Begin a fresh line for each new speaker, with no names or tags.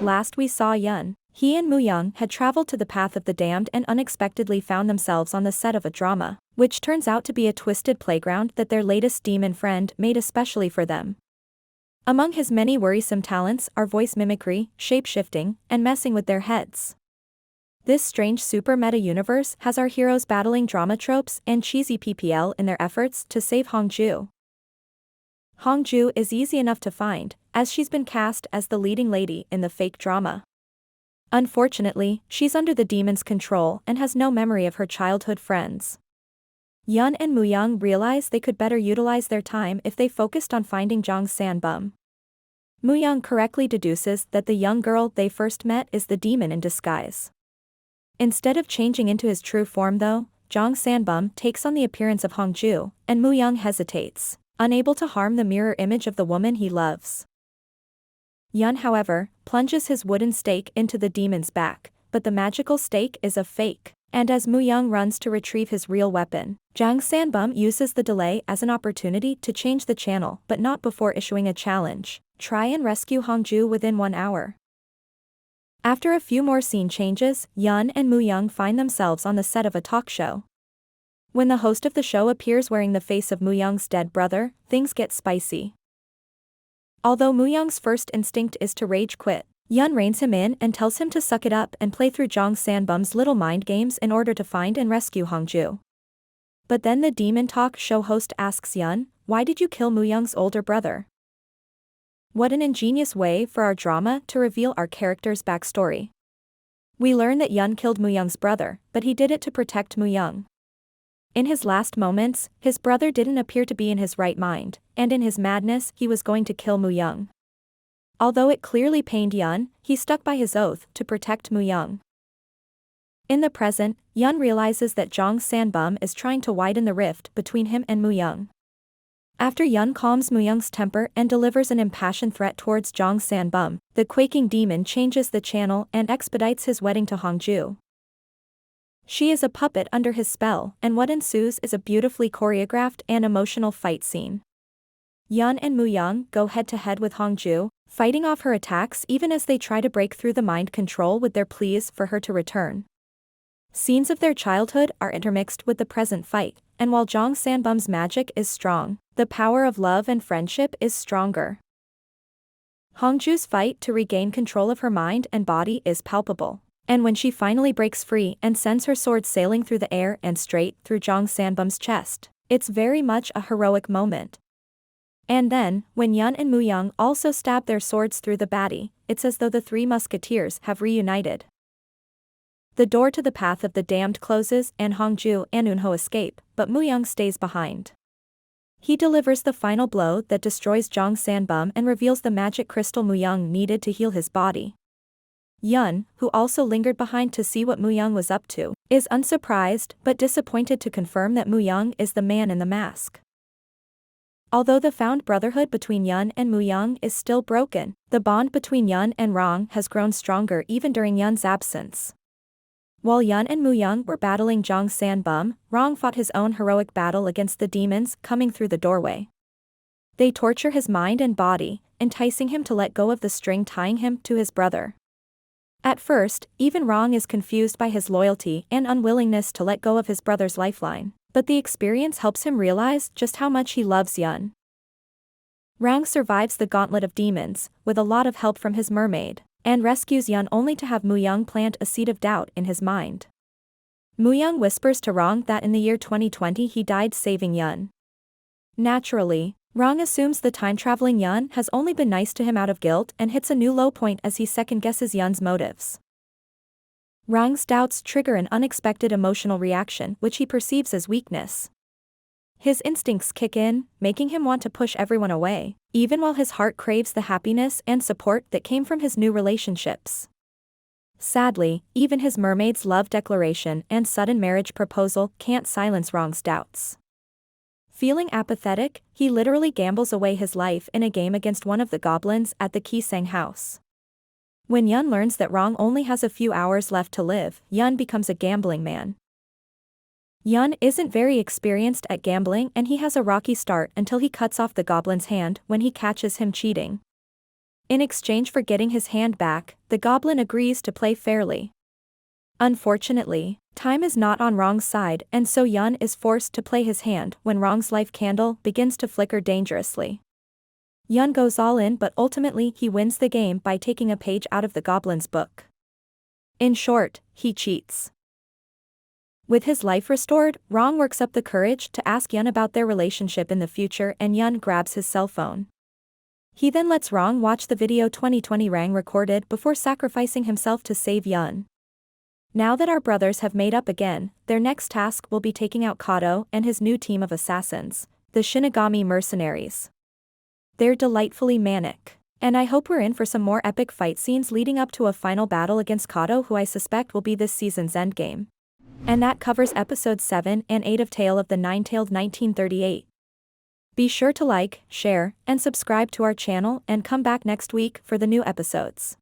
Last we saw Yun. He and Mu-young had traveled to the path of the damned and unexpectedly found themselves on the set of a drama, which turns out to be a twisted playground that their latest demon friend made especially for them. Among his many worrisome talents are voice mimicry, shape-shifting, and messing with their heads. This strange super-meta universe has our heroes battling drama tropes and cheesy PPL in their efforts to save Hwang-ju. Hwang-ju is easy enough to find, as she's been cast as the leading lady in the fake drama. Unfortunately, she's under the demon's control and has no memory of her childhood friends. Yun and Mu-young realize they could better utilize their time if they focused on finding Jong San-bum. Mu-young correctly deduces that the young girl they first met is the demon in disguise. Instead of changing into his true form though, Jong San-bum takes on the appearance of Hwang-ju, and Mu-young hesitates, unable to harm the mirror image of the woman he loves. Yun, however, plunges his wooden stake into the demon's back, but the magical stake is a fake, and as Mu-young runs to retrieve his real weapon, Jong San-bum uses the delay as an opportunity to change the channel but not before issuing a challenge: try and rescue Hwang-ju within 1 hour. After a few more scene changes, Yun and Mu-young find themselves on the set of a talk show. When the host of the show appears wearing the face of Mu-young's dead brother, things get spicy. Although Mu-young's first instinct is to rage quit, Yun reins him in and tells him to suck it up and play through Jong San-bum's little mind games in order to find and rescue Hwang-ju. But then the demon talk show host asks Yun, "Why did you kill Mu-young's older brother?" What an ingenious way for our drama to reveal our character's backstory. We learn that Yun killed Mu-young's brother, but he did it to protect Mu-young. In his last moments, his brother didn't appear to be in his right mind, and in his madness he was going to kill Mu-young. Although it clearly pained Yun, he stuck by his oath to protect Mu-young. In the present, Yun realizes that Jong San-bum is trying to widen the rift between him and Mu-young. After Yun calms Mu-young's temper and delivers an impassioned threat towards Jong San-bum, the quaking demon changes the channel and expedites his wedding to Hwang-ju. She is a puppet under his spell, and what ensues is a beautifully choreographed and emotional fight scene. Yun and Mu-young go head-to-head with Hwang-ju, fighting off her attacks even as they try to break through the mind control with their pleas for her to return. Scenes of their childhood are intermixed with the present fight, and while Jong San-bum's magic is strong, the power of love and friendship is stronger. Hwang-ju's fight to regain control of her mind and body is palpable, and when she finally breaks free and sends her sword sailing through the air and straight through Jong San-bum's chest, it's very much a heroic moment. And then, when Yun and Mu-young also stab their swords through the baddie, it's as though the three musketeers have reunited. The door to the path of the damned closes and Hwang-ju and Eun-ho escape, but Mu-young stays behind. He delivers the final blow that destroys Jong San-bum and reveals the magic crystal Mu-young needed to heal his body. Yun, who also lingered behind to see what Mu-young was up to, is unsurprised but disappointed to confirm that Mu-young is the man in the mask. Although the found brotherhood between Yun and Mu-young is still broken, the bond between Yun and Hwang has grown stronger even during Yun's absence. While Yun and Mu-young were battling Jong San-bum, Hwang fought his own heroic battle against the demons coming through the doorway. They torture his mind and body, enticing him to let go of the string tying him to his brother. At first, even Hwang is confused by his loyalty and unwillingness to let go of his brother's lifeline, but the experience helps him realize just how much he loves Yun. Hwang survives the gauntlet of demons, with a lot of help from his mermaid, and rescues Yun only to have Mu-young plant a seed of doubt in his mind. Mu-young whispers to Hwang that in the year 2020 he died saving Yun. Naturally, Hwang assumes the time-traveling Yun has only been nice to him out of guilt and hits a new low point as he second-guesses Yun's motives. Hwang's doubts trigger an unexpected emotional reaction which he perceives as weakness. His instincts kick in, making him want to push everyone away, even while his heart craves the happiness and support that came from his new relationships. Sadly, even his mermaid's love declaration and sudden marriage proposal can't silence Hwang's doubts. Feeling apathetic, he literally gambles away his life in a game against one of the goblins at the Kisang house. When Yun learns that Hwang only has a few hours left to live, Yun becomes a gambling man. Yun isn't very experienced at gambling and he has a rocky start until he cuts off the goblin's hand when he catches him cheating. In exchange for getting his hand back, the goblin agrees to play fairly. Unfortunately, time is not on Hwang's side and So-yeon is forced to play his hand when Hwang's life candle begins to flicker dangerously. Yeon goes all in but ultimately he wins the game by taking a page out of the goblin's book. In short, he cheats. With his life restored, Hwang works up the courage to ask Yeon about their relationship in the future and Yeon grabs his cell phone. He then lets Hwang watch the video 2020 Hwang recorded before sacrificing himself to save Yeon. Now that our brothers have made up again, their next task will be taking out Kato and his new team of assassins, the Shinigami mercenaries. They're delightfully manic. And I hope we're in for some more epic fight scenes leading up to a final battle against Kato, who I suspect will be this season's endgame. And that covers episodes 7 and 8 of Tale of the Nine-Tailed 1938. Be sure to like, share, and subscribe to our channel and come back next week for the new episodes.